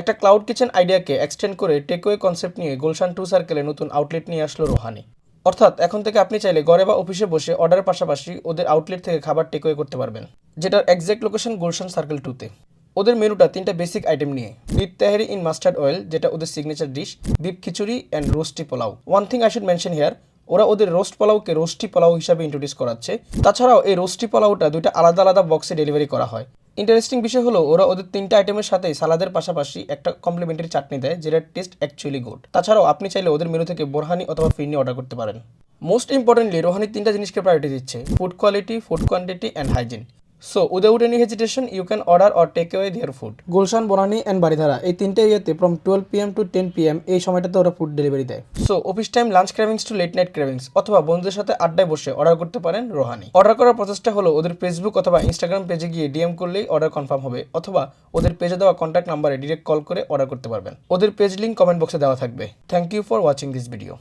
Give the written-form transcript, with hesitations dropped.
একটা cloud kitchen আইডিয়াকে extend করে takeaway concept নিয়ে গুলশান 2 সার্কেলে নতুন আউটলেট নিয়ে আসলো রোহানি। অর্থাৎ এখন থেকে আপনি চাইলে ঘরে বা অফিসে বসে অর্ডারের পাশাপাশি ওদের আউটলেট থেকে খাবার টেকওয়ে করতে পারবেন, যেটার এক্সাক্ট লোকেশন গুলশান সার্কেল 2-তে। ওদের মেনুটা 3টা বেসিক আইটেম নিয়ে, beef tehari in mustard oil যেটা ওদের signature dish, beef khichuri and রোস্টি polao. One thing I should mention here, ওরা ওদের রোস্ট পোলাওকে রোস্টি পোলাও হিসাবে ইন্ট্রোডিউস করাচ্ছে। তাছাড়াও এই রোস্টি পোলাওটা দুইটা আলাদা আলাদা বক্সে ডেলিভারি করা হয়। ইন্টারেস্টিং বিষয় হলো ওরা ওদের 3টা আইটেমের সাথে সালাদের পাশাপাশি একটা কমপ্লিমেন্টারি চাটনি দেয়, যেটার টেস্ট অ্যাকচুয়ালি গুড। তাছাড়াও আপনি চাইলে ওদের মেনু থেকে বোরহানি অথবা ফিরনি অর্ডার করতে পারেন। মোস্ট ইম্পর্টেন্টলি রোহানি 3টা জিনিসকে প্রায়োরিটি দিচ্ছে: food quality, food quantity and hygiene. So without any hesitation you can order or take away their food. Gulshan, Banani and Baridhara এই 3টে এরিয়াতে ফ্রম 12 PM টু 10 PM এই সময়টাতে ওরা ফুড ডেলিভারি দেয়। So office time, lunch cravings to late night cravings অথবা বন্ধুদের সাথে আড্ডায় বসে অর্ডার করতে পারেন রোহানি। অর্ডার করার প্রসেসটা হলো ওদের ফেসবুক অথবা ইনস্টাগ্রাম পেজে গিয়ে ডিএম করলেই অর্ডার কনফার্ম হবে, অথবা ওদের পেজে দেওয়া কন্ট্যাক্ট নাম্বারে ডিরেক্ট কল করে অর্ডার করতে পারবেন। ওদের পেজ লিঙ্ক কমেন্ট বক্সে দেওয়া থাকবে। Thank you for watching this video.